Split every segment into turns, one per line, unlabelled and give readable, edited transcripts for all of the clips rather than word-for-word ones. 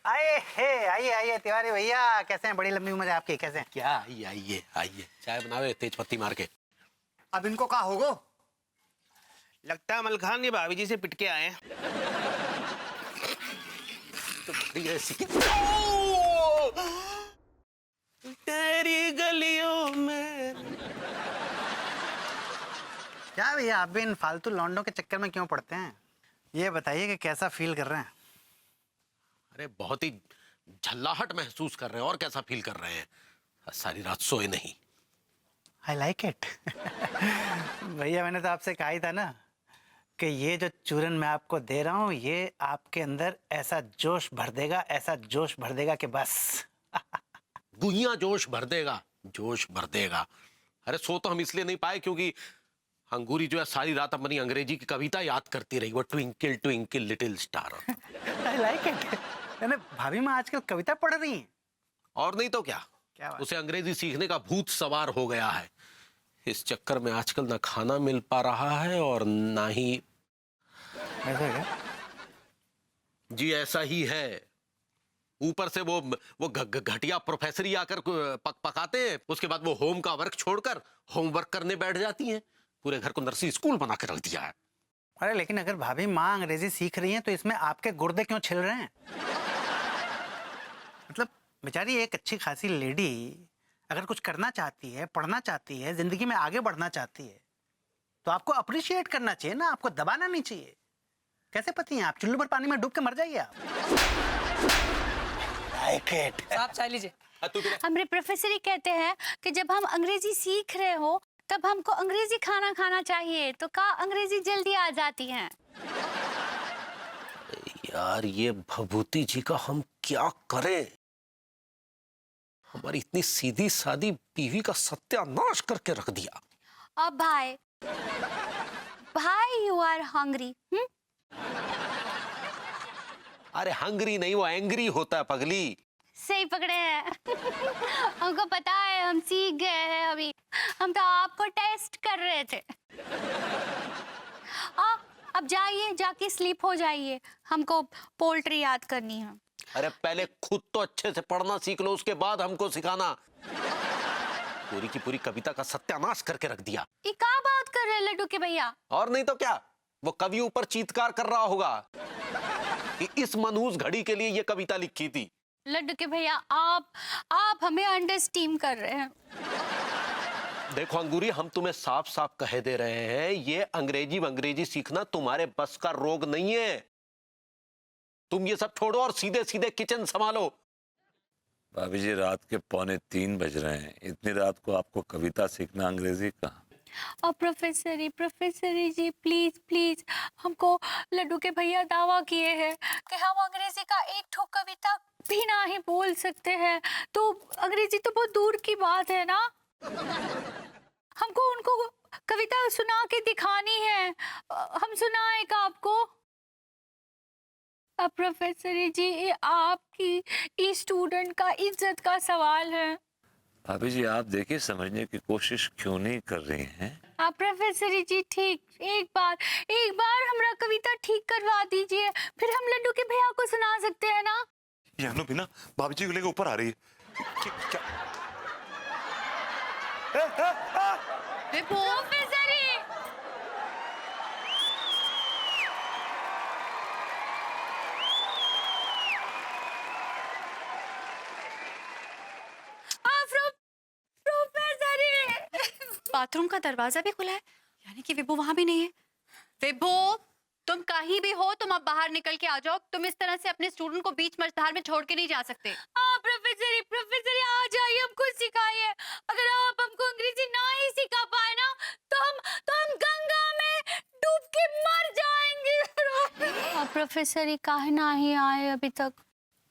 आए हे आइए आइए तिवारी भैया, कैसे हैं? बड़ी लंबी उम्र है आपकी, कैसे हैं?
क्या आइए आइए आइए, चाय बनावे तेज पत्ती मार के।
अब इनको कहा होगो।
लगता है मलखान ये भाभी जी से पिटके आए हैं।
तो बड़ी ऐसी
तेरी गलियों में।
क्या भैया, आप भी इन फालतू लौंडों के चक्कर में क्यों पड़ते हैं? ये बताइए कि कैसा फील कर रहे हैं?
अरे बहुत ही झल्लाहट महसूस कर रहे हैं। और कैसा फील कर रहे हैं? सारी रात सोए नहीं।
I like it. भैया मैंने तो आपसे कहा ही था ना कि ये जो चूरन मैं आपको दे रहा हूँ ये आपके अंदर ऐसा जोश भर देगा, ऐसा जोश भर देगा कि बस।
गुइया जोश भर देगा, जोश भर देगा। अरे सो तो हम इसलिए नहीं पाए क्योंकि अंगूरी जो है सारी रात अपनी अंग्रेजी की कविता याद करती रही, वो twinkle twinkle little star.
I like it. यानी भाभी माँ आजकल कविता पढ़ रही हैं?
और नहीं तो क्या
बात?
उसे अंग्रेजी सीखने का भूत सवार हो गया है। इस चक्कर में आजकल ना खाना मिल पा रहा है और ना ही।
ऐसा क्या?
जी ऐसा ही है। ऊपर से वो घटिया प्रोफेसर ही आकर पकाते हैं। उसके बाद वो होम का वर्क छोड़कर होमवर्क करने बैठ जाती हैं। पूरे घर को नर्सरी स्कूल बना कर रख दिया है।
अरे लेकिन अगर भाभी माँ अंग्रेजी सीख रही हैं तो इसमें आपके गुर्दे क्यों छिल रहे हैं? मतलब बेचारी एक अच्छी खासी लेडी अगर कुछ करना चाहती है, पढ़ना चाहती है, जिंदगी में आगे बढ़ना चाहती है तो आपको अप्रिशिएट करना चाहिए ना, आपको दबाना नहीं चाहिए। कैसे पति हैं आप? चुल्लू भर पानी में डूब के मर जाइए आप।
आप चाय लीजिए।
हमारे प्रोफेसर ही कहते हैं कि जब हम अंग्रेजी सीख रहे हो तब हमको अंग्रेजी खाना खाना चाहिए, तो का अंग्रेजी जल्दी आ जाती है।
यार ये भभूति जी का हम क्या करें? हमारी इतनी सीधी सादी बीवी का सत्यानाश करके रख दिया।
अब भाई यू आर हंग्री।
अरे हंगरी नहीं, वो एंग्री होता है पगली।
सही पकड़े हैं। हमको पता है, हम सीख गए हैं अभी। हम तो आपको टेस्ट कर रहे थे। अब जाइए, जाके स्लीप हो जाइए, हमको पोल्ट्री याद करनी है।
अरे पहले खुद तो अच्छे से पढ़ना सीख लो, उसके बाद हमको सिखाना। पूरी की पूरी कविता का सत्यानाश करके रख दिया।
ये क्या बात कर रहे हैं लड्डू के भैया?
और नहीं तो क्या, वो कवि ऊपर चीत्कार कर रहा होगा कि इस मनहूस घड़ी के लिए ये कविता लिखी थी।
लड्डू के भैया आप हमें अंडरस्टीम कर रहे हैं।
देखो अंगूरी, हम तुम्हें साफ साफ कह दे रहे हैं, ये अंग्रेजी सीखना तुम्हारे बस का रोग नहीं है। तुम ये सब छोड़ो और सीधे सीधे किचन संभालो।
भाभी जी रात के 2:45 बज रहे हैं। इतनी रात को आपको कविता सीखना अंग्रेजी का?
और प्रोफेसर जी प्लीज प्लीज, हमको लड्डू के भैया दावा किए हैं कि हम अंग्रेजी का एक ठोक कविता भी ना ही बोल सकते हैं, तो अंग्रेजी तो बहुत दूर की बात है ना। हमको उनको कविता सुना के दिखानी है। हम सुनाएगा आपको? अब प्रोफेसर जी, ये आपकी स्टूडेंट का इज्जत का सवाल है।
भाभी जी आप देखिए, समझने की कोशिश क्यों नहीं कर रही हैं?
आप प्रोफेसर जी ठीक, एक बार हमरा कविता ठीक करवा दीजिए, फिर हम लड्डू के भैया को सुना सकते हैं ना।
यानो भी ना भाभी जी को लेकर ऊपर आ रही है। क्या?
प्रोफेसर जी,
बाथरूम का दरवाजा भी खुला है, यानी कि विभू वहां भी नहीं है। विभू, तुम कहीं भी हो, तुम अब बाहर निकल के आ जाओ। तुम इस तरह से अपने स्टूडेंट को बीच मझधार में छोड़ के नहीं जा सकते।
प्रोफेसर आ जाइए, हमको सिखाइए। अगर आप हमको अंग्रेजी ना ही सिखा पाए ना तो हम गंगा में डूब के मर जाएंगे। प्रोफेसर काहे ना ही आए अभी तक?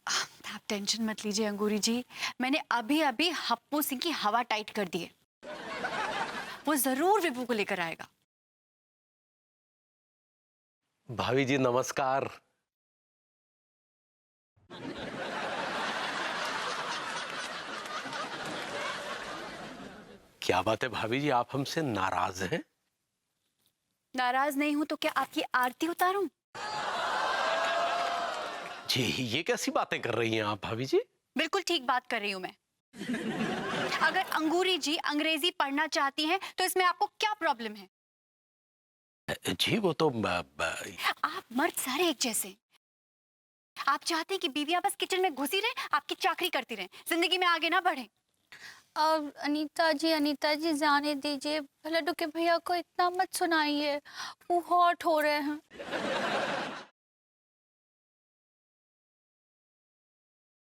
आप टेंशन मत लीजिए अंगूरी जी, मैंने अभी अभी हप्पू सिंह की हवा टाइट कर दी है। वो जरूर विभू को लेकर आएगा।
भाभी जी नमस्कार। क्या बात है भाभी जी, आप हमसे नाराज हैं?
नाराज नहीं हूं तो क्या आपकी आरती उतारूं?
जी ये कैसी बातें कर रही हैं आप भाभी जी?
बिल्कुल ठीक बात कर रही हूँ मैं। अगर अंगूरी जी अंग्रेजी पढ़ना चाहती हैं तो इसमें आपको क्या प्रॉब्लम है?
जी वो तो
आप मर्द सारे एक जैसे हैं। आप चाहते हैं कि बीवियां बस किचन में घुसी रहे, आपकी चाकरी करती रहें, जिंदगी में आगे ना बढ़े।
अब अनीता जी जाने दीजिए, लड्डू के भैया को इतना मत सुनाइए, वो हॉट हो रहे हैं।